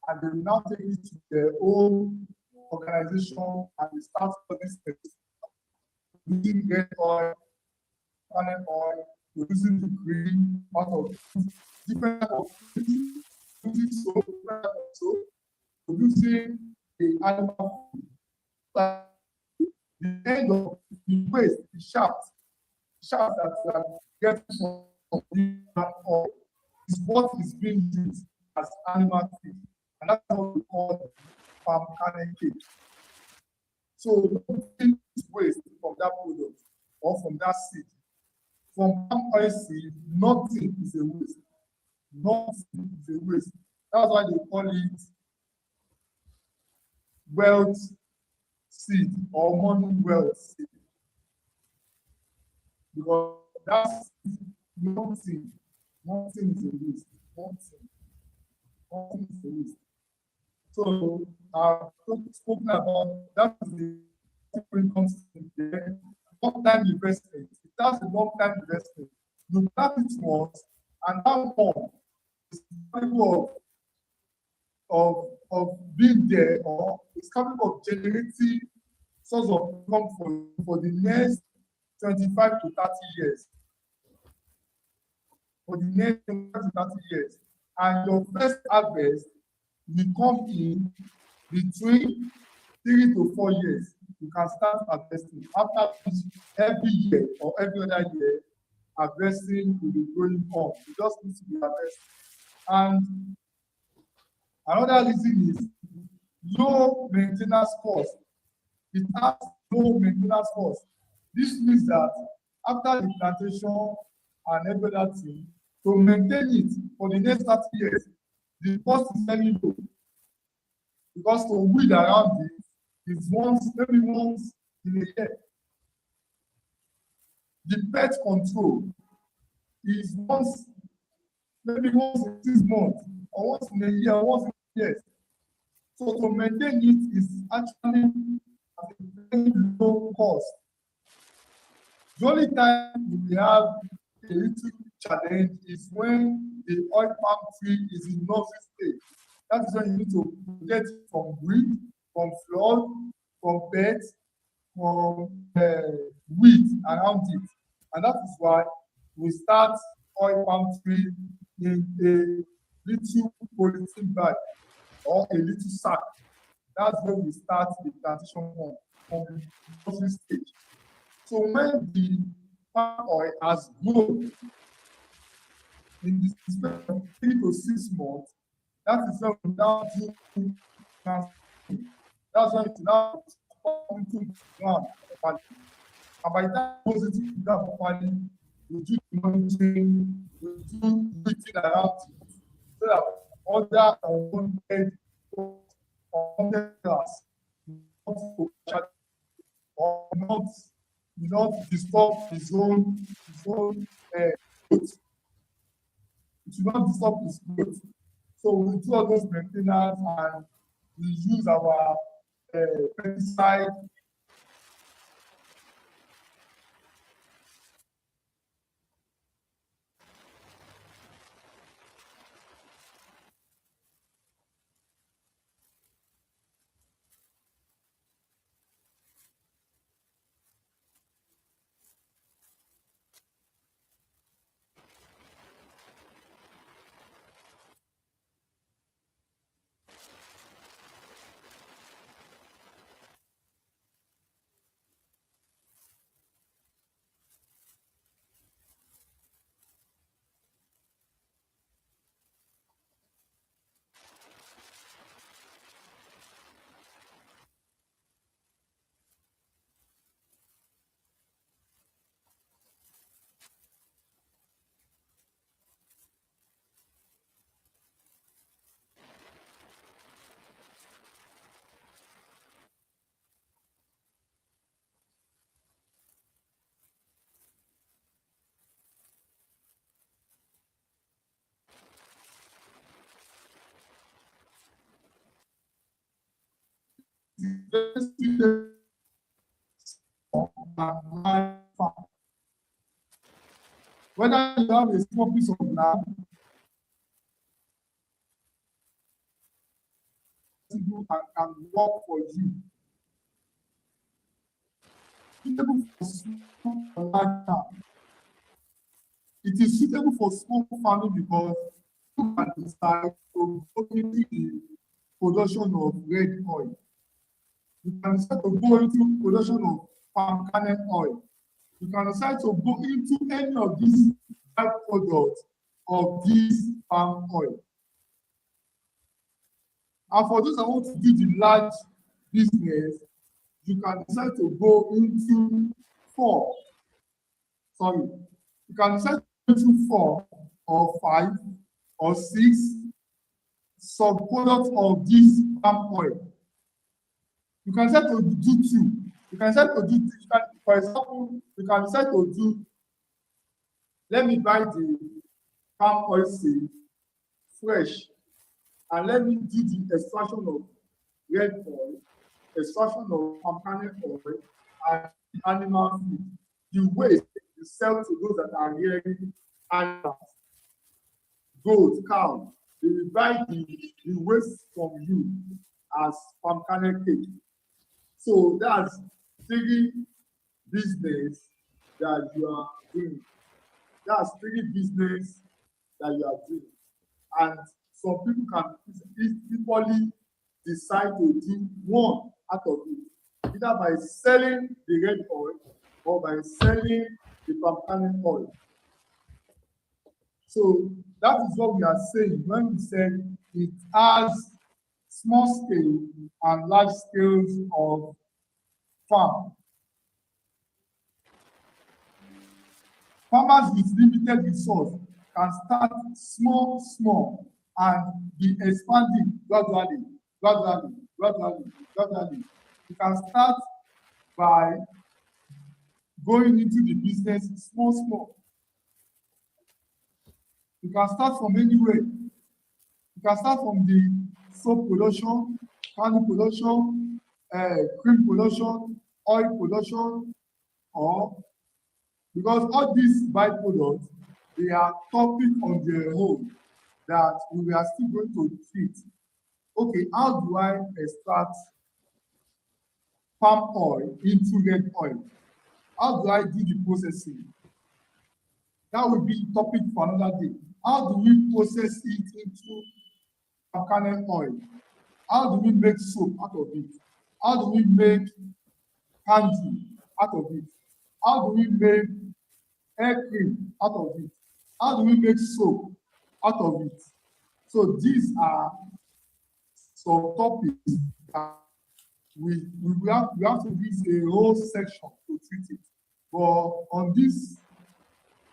and they will now take it to their own organization and they start producing things, producing red oil, palm oil, producing the green out of different types of things, producing soap, producing the animal food. But the end of the waste, the shaft that we are getting from the oil is what is being used as animal feed, and that's what we call palm kernel cake. So nothing is waste from that product or from that seed. From palm oil seed, nothing is a waste. Nothing is a waste. That's why they call it wealth seed or money wealth seed. Because that's nothing is a waste. Nothing is a waste. So I've spoken about that is the different concept there. Long-time investment. It has a long-time investment. You plant it once, and that one is capable of being there, or it's capable of generating source of income for the next 25 to 30 years. For the next 25 to 30 years. And your first harvest will come in between 3 to 4 years. You can start harvesting. After every year or every other year, harvesting will be going on. You just need to be harvesting. And another reason is low maintenance cost. It has low maintenance cost. This means that after the plantation and every other thing, to maintain it for the next 30 years, the cost is very low. Because to weed around it is maybe once in a year. The pest control is maybe once in 6 months, or once in a year, or once in a year. So to maintain it is actually at a very low cost. The only time we have a little challenge is when the oil palm tree is in nursery stage. That is when you need to protect it from wind, from flood, from pests, from weeds around it. And that is why we start oil palm tree in a little polythene bag or a little sack. That's when we start the plantation from the nursery stage. So when the palm oil has grown in the space of 3 to 6 months, that is when we now do transplanting. That's when we now come into the ground properly. And by the time it goes into the ground properly, we do the monitoring, we do weeding around it, so that other unwanted grass or not disturb his own growth. It will not disturb his growth. So we do all those maintenance and we use our pesticide. Whether you have a small piece of land suitable and can work for you. Suitable for small and large farm. It is suitable for small farming because you can decide to go into the production of red oil. You can decide to go into production of palm kernel oil. You can decide to go into any of these byproducts of this palm oil. And for those that want to do the large business, you can decide to go into four. Sorry, you can decide to go into 4 or 5 or 6 subproducts of this palm oil. You can decide to do 2. You can decide to do 3. For example, you can decide to do, let me buy the palm oil seed fresh and let me do the extraction of red oil, extraction of palm kernel oil, and animal feed. The waste you sell to those that are rearing animals, goats, cows. They will buy the waste from you as palm kernel cake. So that's 3 business that you are doing. That's 3 business that you are doing. And some people can equally decide to do one out of it, either by selling the red oil or by selling the palm kernel oil. So that is what we are saying when we said it has small scale and large scales of farm. Farmers with limited resource can start small and be expanding gradually. You can start by going into the business small. You can start from anywhere. You can start from the soap production, candy production, cream production, oil production, or because all these byproducts, they are topic on their own that we are still going to treat. Okay, how do I extract palm oil into red oil? How do I do the processing? That will be topic for another day. How do we process it into palm kernel oil? How do we make soap out of it? How do we make candy out of it? How do we make hair cream out of it? How do we make soap out of it? So these are some topics that we have to use a whole section to treat it. But on this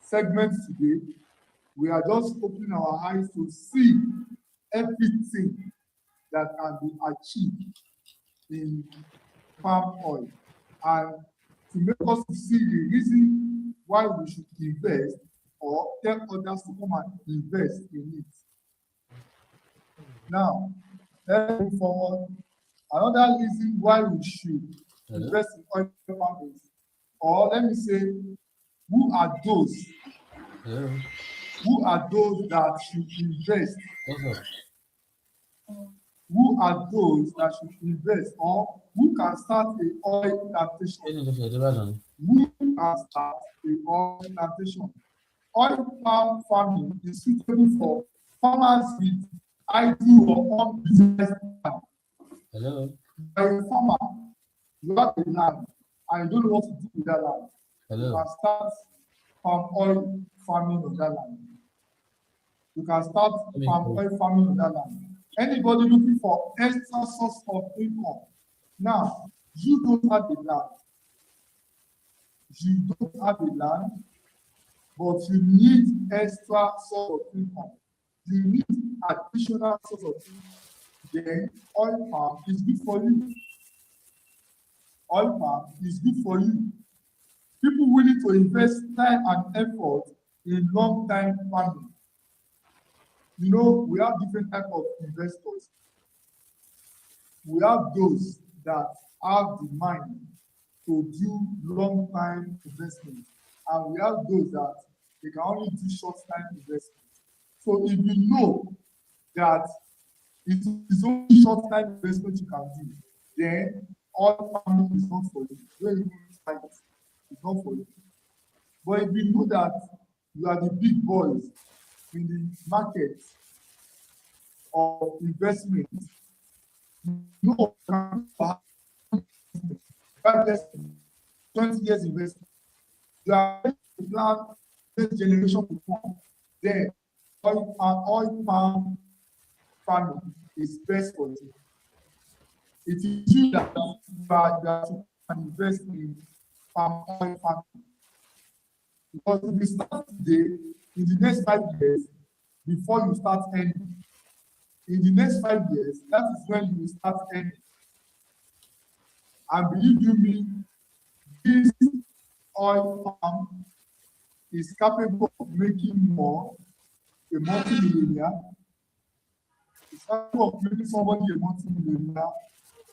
segment today, we are just opening our eyes to see everything that can be achieved in palm oil and to make us see the reason why we should invest or tell others to come and invest in it. Now, let's move forward. Another reason why we should invest in oil palm is, or let me say, who are those that should invest? Who are those that should invest, or who can start an oil plantation? Who can start an oil plantation? Oil palm farming is suitable for farmers with idle or unbusiness land. Hello. You're a farmer, you have a land, and you don't know what to do with that land. Hello. You can start palm oil farming on that land. You can start palm oil farming on that land. Anybody looking for extra source of income? Now, you don't have a land. You don't have a land, but you need extra source of income. You need additional source of income. Then oil palm is good for you. Oil palm is good for you. People willing to invest time and effort in long-time farming. You know, we have different types of investors. We have those that have the mind to do long-time investment, and we have those that they can only do short-time investment. So if you know that It is only short time investment you can do. Then all farming is not for you. Don't even try it. It's not for you. But if you know that you are the big boys in the market of investment, you know 5 years, 20 years investment, you are going to plan next generation to come. Then oil palm farming is best for you. It is you that you can invest in palm oil farming. Because if you start today, in the next 5 years, before you start earning, in the next 5 years, that is when you will start earning. And believe you me, this oil palm is capable of making more a multi-millionaire. It's capable of making somebody a multi-millionaire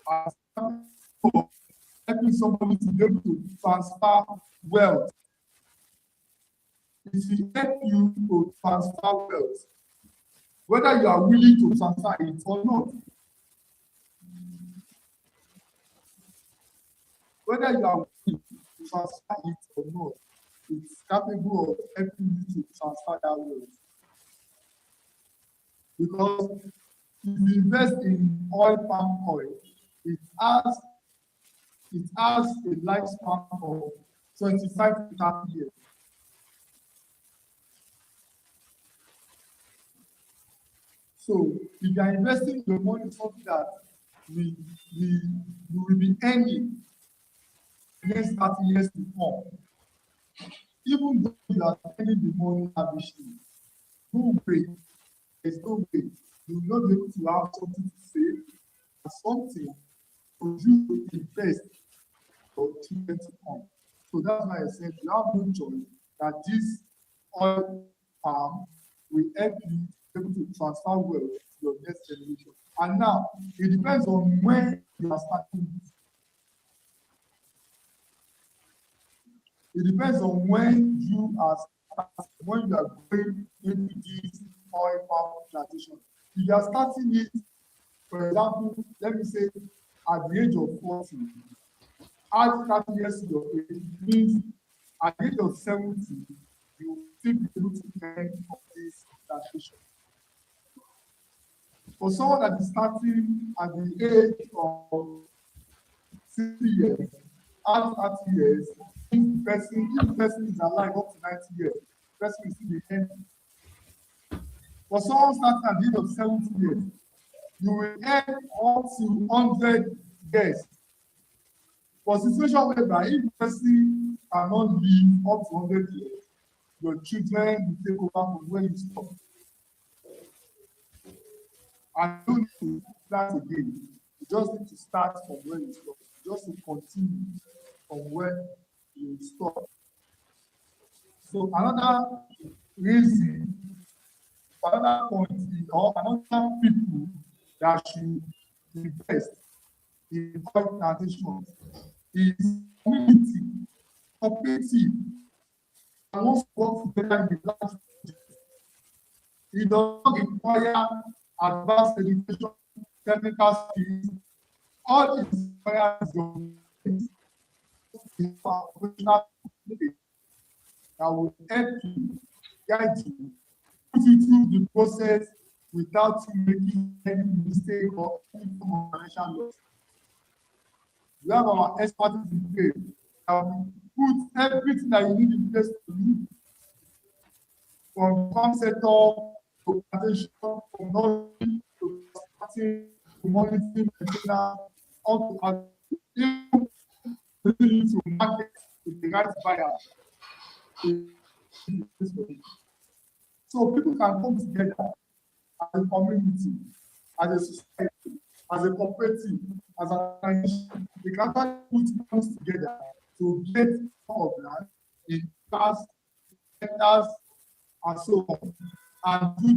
and capable of helping somebody to be able to transfer wealth. It will help you to transfer wealth, whether you are willing to transfer it or not. Whether you are willing to transfer it or not, it's capable of helping you to transfer that wealth. Because if you invest in palm oil, it has a lifespan of 25 to 30 years. So if you are investing your money in something that you will be earning next 30 years to come, even though you are spending the money lavishly, no way, there's no way you will not be able to have something to save and something for you to invest for children to come. So that's why I said you have no choice that this oil palm will help you be able to transfer wealth to your next generation. And now it depends on when you are starting it. It depends on when you are going into this oil palm plantation. If you are starting it, for example, let me say at the age of 40, add 30 years to your age, means at the age of 70, you will still be able to earn of this plantation. For someone that is starting at the age of 60 years, add 30 years, if the person is alive up to 90 years, the person will still be earning. For someone starting at the age of 70 years, you will earn up to 100 years. For situation whereby if the person cannot live up to 100 years, your children will take over from where you stop. And you don't need to start again. You just need to start from where you stop. Just to continue from where you stop. So another reason, another point, or another people that should invest in oil plantations is community, cooperative, and once work together in the large project. It does not require advanced education, technical skills. All it requires is your operational knowledge that will help you, guide you, put you through the process without you making any mistake or any form of financial loss. We have our experts in place that will put everything that you need in place for you, from farm setup to plantation, from knowledge to starting to monitoring maintenance, all to even to market to the right buyer. So people can come together as a community, as a society, as a cooperative, as an organization. They can actually put funds together to get more of land in class, hectares, and so on, and do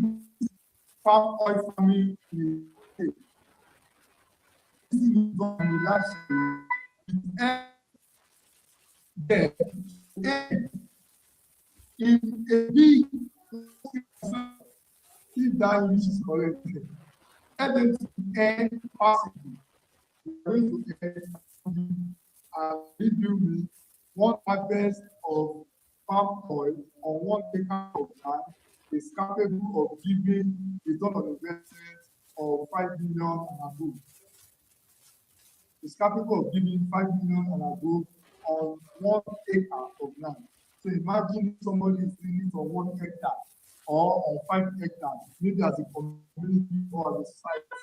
farm oil farming in a state. This is done in the last year. There, in a big, if that English is correct, Get them to earn passively. You are going to earn passively and leave you with one harvest of palm oil on 1 acre of land is capable of giving return on investment of 5 million and above. Is capable of giving 5 million and above on 1 acre of land. So imagine if somebody is doing it on 1 hectare or on 5 hectares, maybe as a community or as a society.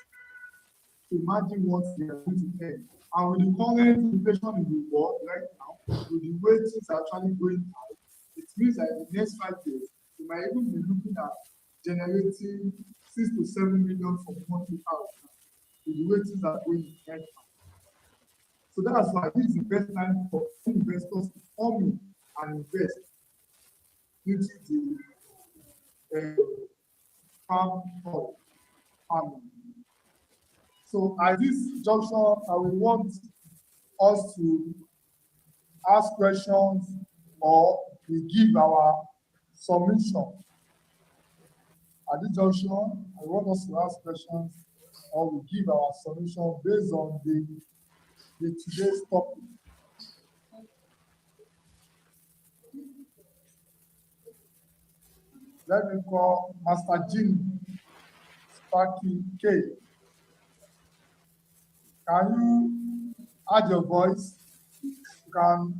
So imagine what they are going to earn. And with the current inflation in the world right now, with the way things are actually going out, it means that in the next 5 years, we might even be looking at generating 6 to 7 million from 1 acre with the way things are going right now. So that's why this is the best time for investors to come in and invest into the farm or farming. So at this junction, I will want us to ask questions or we give our submission. At this junction, I want us to ask questions or we give our submission based on the today's topic. Let me call Master Jim Sparky K. Can you add your voice? You can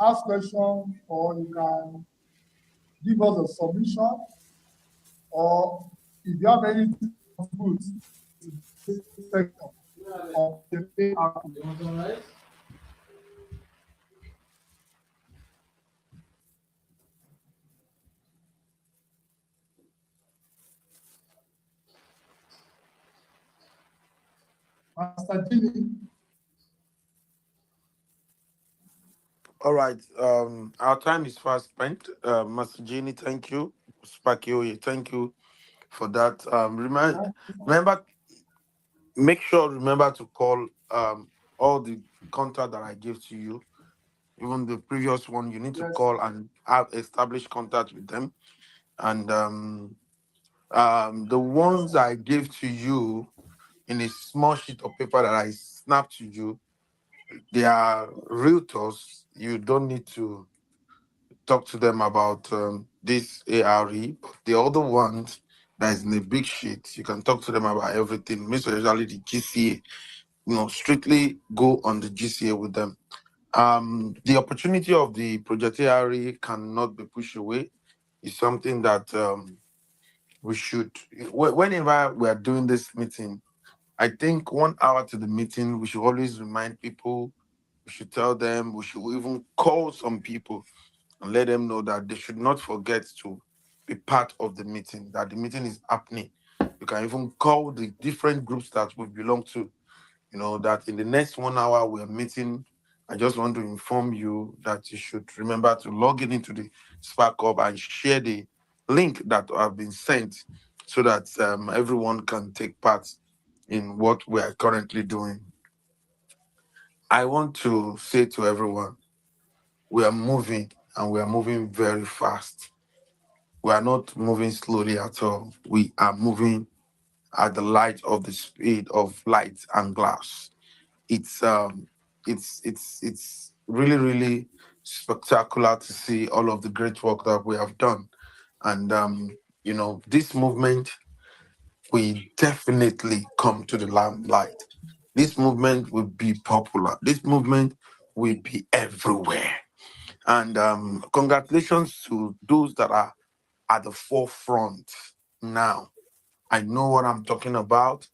ask questions or you can give us a submission, or if you have anything to put to this section of the A.R.E. Master Jimmy. All right. Our time is fast spent. Master Genie, thank you. Sparky, thank you for that. Remember, make sure remember to call all the contact that I gave to you. Even the previous one, you need to Yes, call and have established contact with them. And the ones I gave to you in a small sheet of paper that I snapped to you, they are realtors. You don't need to talk to them about this A.R.E. But the other ones that is in a big sheet, you can talk to them about everything, most especially the GCA. Strictly go on the GCA with them. The opportunity of the Project A.R.E. cannot be pushed away. It's something that we should, whenever we are doing this meeting, I think 1 hour to the meeting, we should always remind people, we should tell them, we should even call some people and let them know that they should not forget to be part of the meeting, that the meeting is happening. You can even call the different groups that we belong to, that in the next 1 hour we're meeting. I just want to inform you that you should remember to log in into the Spark Hub and share the link that have been sent so that everyone can take part in what we are currently doing. I want to say to everyone, we are moving and we are moving very fast. We are not moving slowly at all. We are moving at the light of the speed of light and glass. It's it's really, really spectacular to see all of the great work that we have done. And this movement will definitely come to the limelight. This movement will be popular. This movement will be everywhere. And congratulations to those that are at the forefront now. I know what I'm talking about.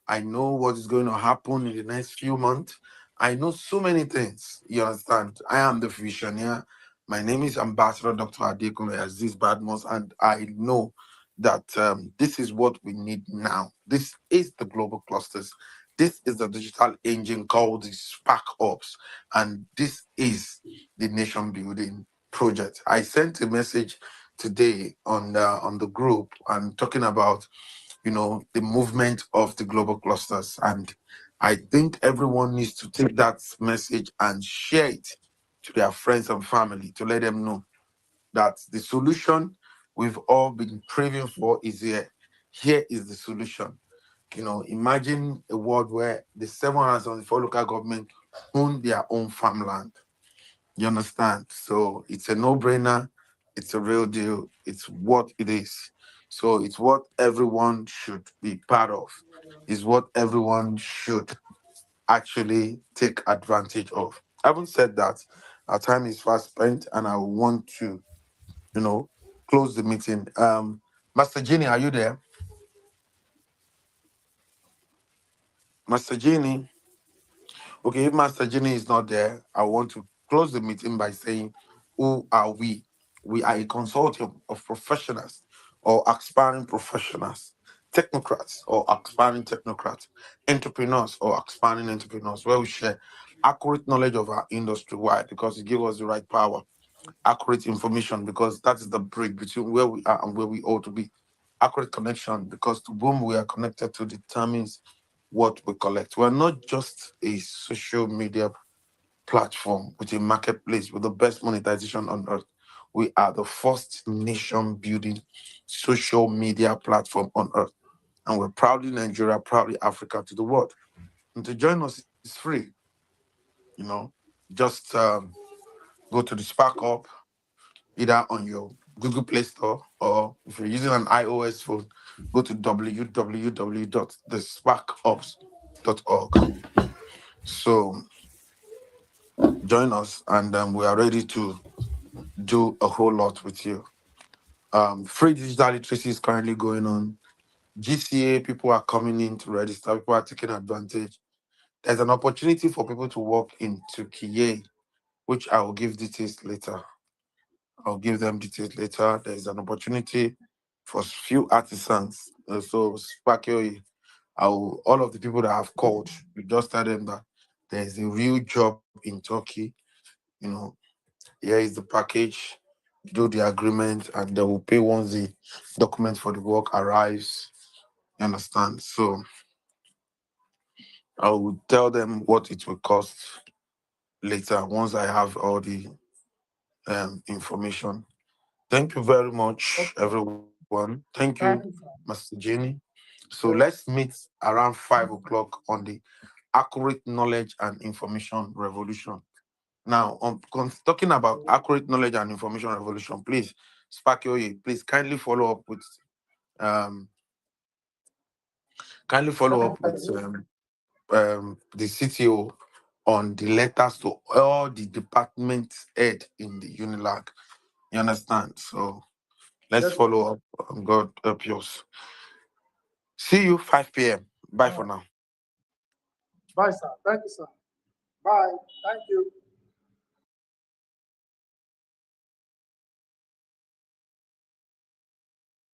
I know what is going to happen in the next few months. I know so many things. You understand? I am the visionary. My name is Ambassador Dr. Adekunle Aziz Badmos, and I know that this is what we need now. This is the global clusters. This is the digital engine called the Spark Ops, and this is the nation building project. I sent a message today on the group and talking about the movement of the global clusters, and I think everyone needs to take that message and share it to their friends and family to let them know that the solution we've all been craving for is here. Here is the solution. Imagine a world where the 774 local government own their own farmland. You understand? So it's a no-brainer. It's a real deal. It's what it is. So it's what everyone should be part of. It's what everyone should actually take advantage of. Having said that, our time is fast spent, and I want to, you know, close the meeting. Master Genie, are you there? Master Genie. Okay, if Master Genie is not there, I want to close the meeting by saying, who are we? We are a consortium of professionals or aspiring professionals, technocrats or aspiring technocrats, entrepreneurs or aspiring entrepreneurs, where we share accurate knowledge of our industry. Why? Because it gives us the right power, accurate information, because that is the bridge between where we are and where we ought to be. Accurate connection, because to whom we are connected to determines what we collect. We're not just a social media platform with a marketplace with the best monetization on earth. We are the first nation building social media platform on earth. And we're proudly Nigeria, proudly Africa to the world. And to join us is free, you know. Just go to the Spark Up, either on your Google Play Store, or if you're using an iOS phone, go to www.thesparkups.org. So join us, and we are ready to do a whole lot with you. Free digital literacy is currently going on. GCA, people are coming in to register, people are taking advantage. There's an opportunity for people to walk into Kiye, which I will give details later. I'll give them details later. There's an opportunity for few artisans. So Spakio, all of the people that I've called, we just tell them that there's a real job in Turkey. You know, here is the package, do the agreement, and they will pay once the document for the work arrives. You understand? So I will tell them what it will cost later once I have all the information. Thank you very much, Okay. everyone. Thank you, Thank you, Master sir. Jenny. So So, let's meet around 5 o'clock on the accurate knowledge and information revolution. Now, talking about accurate knowledge and information revolution, please, Sparky, please um, okay, kindly follow I up with do. the CTO on the letters to all the department head in the Unilag. You understand? So let's Yes, sir. follow up. God help us. See you 5 p.m. Bye All for right. now. Bye, sir. Thank you, sir. Bye. Thank you.